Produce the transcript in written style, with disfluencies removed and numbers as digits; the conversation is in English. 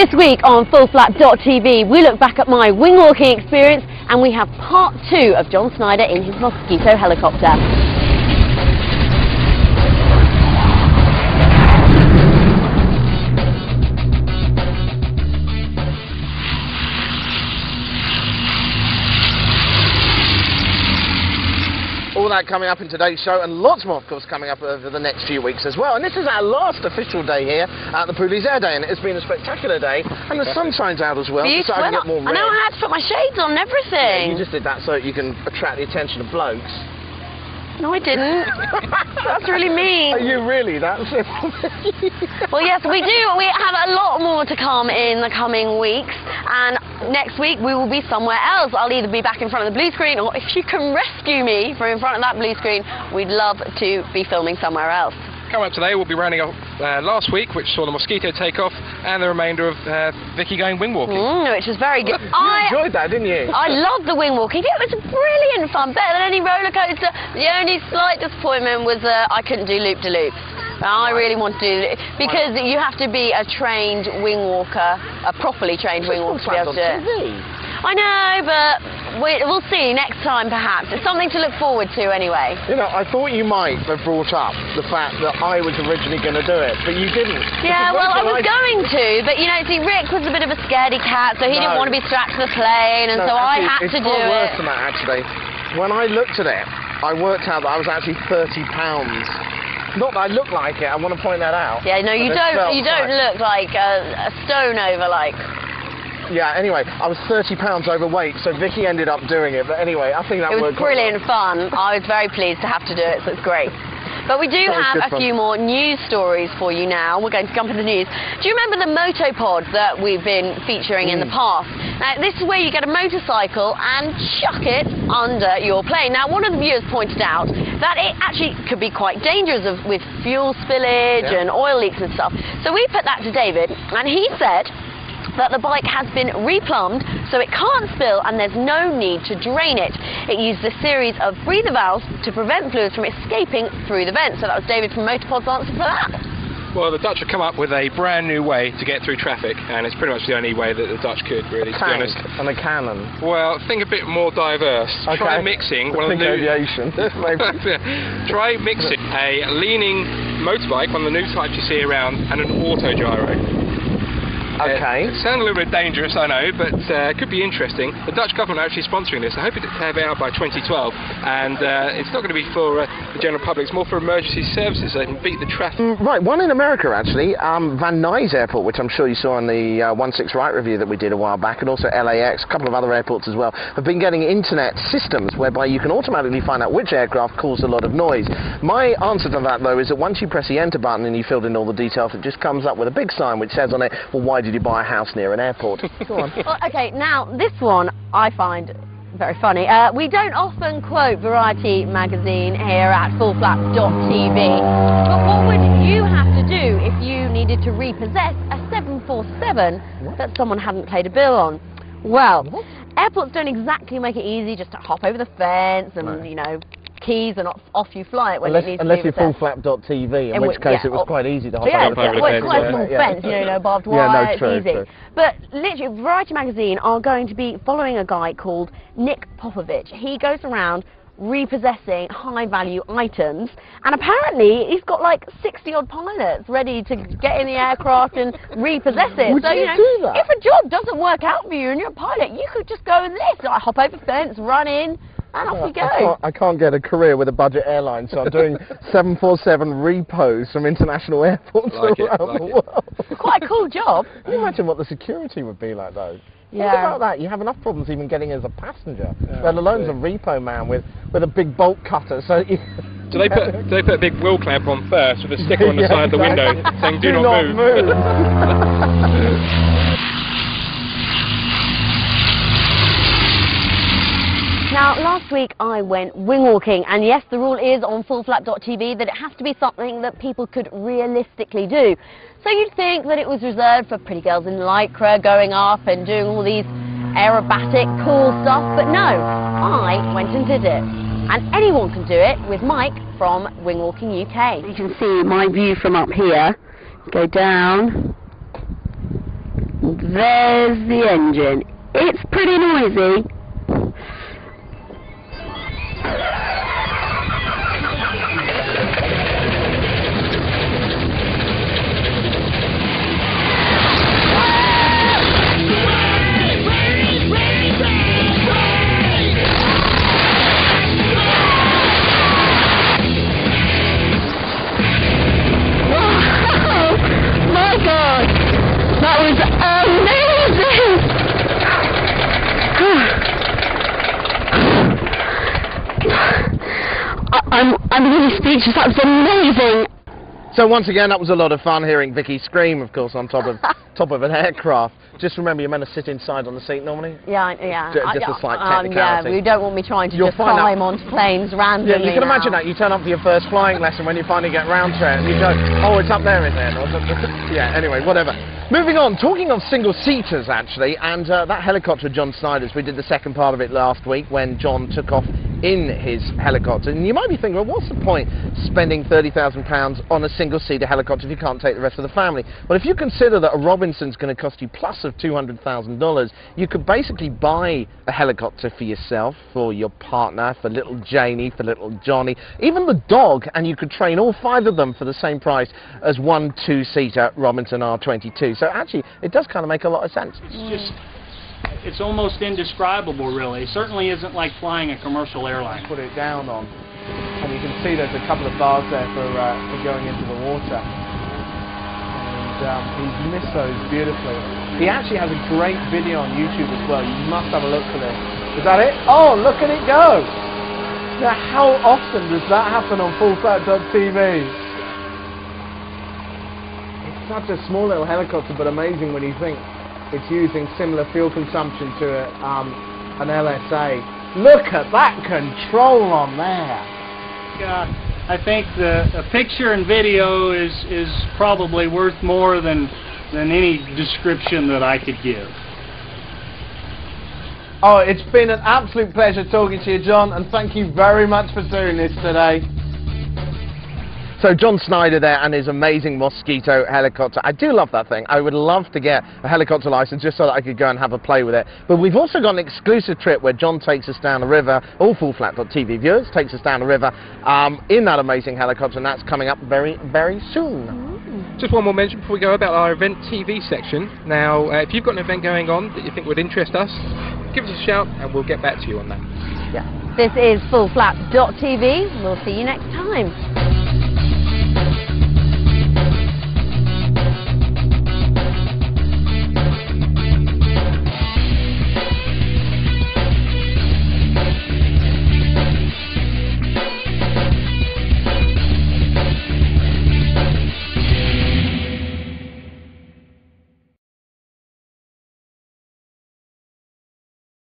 This week on FullFlap.tv, we look back at my wing walking experience and we have part 2 of John Snyder in his Mosquito helicopter. All that coming up in today's show, and lots more, of course, coming up over the next few weeks as well. And this is our last official day here at the Police Air Day, and it's been a spectacular day, and the sun shines out as well, so I can get more red. I know, I had to put my shades on and everything. Yeah, you just did that so you can attract the attention of blokes. No, I didn't. That's really mean. Are you really that simple? Well, yes, we do. We have a lot more to come in the coming weeks, and next week we will be somewhere else. I'll either be back in front of the blue screen, or if you can rescue me from in front of that blue screen, we'd love to be filming somewhere else. Coming up today, we'll be rounding up last week, which saw the Mosquito take off, and the remainder of Vicki going wing walking. Which was very good. You enjoyed that, didn't you? I loved the wing walking. It was brilliant fun, better than any roller coaster. The only slight disappointment was I couldn't do loop-de-loops. I really want to do it because you have to be a trained wing walker, a properly trained wing walker to be able to do it. I know, but we'll see next time perhaps. It's something to look forward to anyway. You know, I thought you might have brought up the fact that I was originally going to do it, but you didn't. Yeah, well, I was going to, but you know, see, Rick was a bit of a scaredy cat, so he didn't want to be strapped to the plane, and so I had to do it. It's far worse than that, actually. When I looked at it, I worked out that I was actually 30 pounds. Not that I look like it, I want to point that out. Yeah, no, you don't look like a stone over, like... Yeah, anyway, I was 30 pounds overweight, so Vicki ended up doing it. But anyway, I think that worked. It was brilliant fun. I was very pleased to have to do it, so it's great. But we do have a few more news stories for you now. We're going to jump into the news. Do you remember the motopods that we've been featuring in the past? Now, this is where you get a motorcycle and chuck it under your plane. Now, one of the viewers pointed out that it actually could be quite dangerous with fuel spillage and oil leaks and stuff. So we put that to David, and he said that the bike has been replumbed so it can't spill and there's no need to drain it. It used a series of breather valves to prevent fluids from escaping through the vent. So that was David from Motorpod's answer for that. Well, the Dutch have come up with a brand new way to get through traffic, and it's pretty much the only way that the Dutch could, really, to be honest. And a cannon. Well, think a bit more diverse. Okay. Try mixing one of the new... aviation. Try mixing a leaning motorbike, one of the new types you see around, and an auto gyro. Okay. It sounds a little bit dangerous, I know, but it could be interesting. The Dutch government are actually sponsoring this. I hope it have it out by 2012, and it's not going to be for the general public. It's more for emergency services so they can beat the traffic. Right, one in America, actually. Van Nuys Airport, which I'm sure you saw in the 16 Right review that we did a while back, and also LAX, a couple of other airports as well, have been getting internet systems whereby you can automatically find out which aircraft caused a lot of noise. My answer to that, though, is that once you press the enter button and you filled in all the details, it just comes up with a big sign which says on it, well, why did you buy a house near an airport? Go on. Well, okay, now this one I find very funny. We don't often quote Variety magazine here at FullFlap.tv, but what would you have to do if you needed to repossess a 747 that someone hadn't paid a bill on? Well, airports don't exactly make it easy just to hop over the fence and, you know, keys and off you fly it when it needs to be Unless you're FullFlap.tv, in which case it was quite easy to hop over the fence. It's quite a small fence, you know, barbed wire, it's easy. But literally, Variety magazine are going to be following a guy called Nick Popovich. He goes around repossessing high-value items, and apparently he's got like 60-odd pilots ready to get in the aircraft and repossess it. Would so, you know, do that? if a job doesn't work out for you and you're a pilot, you could just go with this, like hop over the fence, run in, and off you go. I can't get a career with a budget airline, so I'm doing 747 repos from international airports around the world. Quite a cool job. Can you imagine what the security would be like, though? Yeah. Think about that. You have enough problems even getting as a passenger, let alone as a repo man with a big bolt cutter. So you do they put a big wheel clamp on first with a sticker on the side of the window saying "Do not move"? Now, last week I went wing walking, and yes, the rule is on FullFlap.tv that it has to be something that people could realistically do. So you'd think that it was reserved for pretty girls in lycra going up and doing all these aerobatic cool stuff, but no, I went and did it. And anyone can do it with Mike from Wing Walking UK. You can see my view from up here. Go down. There's the engine. It's pretty noisy. That was amazing! I'm really speechless. That was amazing! So once again, that was a lot of fun hearing Vicki scream, of course, on top of an aircraft. Just remember, you're meant to sit inside on the seat normally. Yeah. Just a slight technicality. Yeah, you don't want me trying to just climb onto planes randomly. Yeah, you can imagine that. You turn up for your first flying lesson when you finally get round to it, and you go, oh, it's up there, isn't it? Or yeah, anyway, whatever. Moving on, talking of single-seaters, actually, and that helicopter, John Snyder's, we did the second part of it last week when John took off in his helicopter. And you might be thinking, well, what's the point spending £30,000 on a single-seater helicopter if you can't take the rest of the family? Well, if you consider that a Robinson's going to cost you plus of $200,000, you could basically buy a helicopter for yourself, for your partner, for little Janie, for little Johnny, even the dog, and you could train all 5 of them for the same price as one 2-seater Robinson R22. So actually, it does kind of make a lot of sense. It's almost indescribable, really. It certainly isn't like flying a commercial airline. Put it down on, and you can see there's a couple of bars there for going into the water. And he's missed those beautifully. He actually has a great video on YouTube as well. You must have a look for this. Is that it? Oh, look at it go! Now, how often does that happen on fullflat.tv? It's such a small little helicopter, but amazing when you think it's using similar fuel consumption to an LSA. Look at that control on there! Yeah, I think the picture and video is probably worth more than any description that I could give. Oh, it's been an absolute pleasure talking to you, John, and thank you very much for doing this today. So John Snyder there and his amazing Mosquito helicopter. I do love that thing. I would love to get a helicopter license just so that I could go and have a play with it. But we've also got an exclusive trip where John takes us down the river, all fullflat.tv viewers, takes us down the river in that amazing helicopter, and that's coming up very, very soon. Just one more mention before we go about our event TV section. Now, if you've got an event going on that you think would interest us, give us a shout and we'll get back to you on that. Yeah. This is fullflat.tv. We'll see you next time.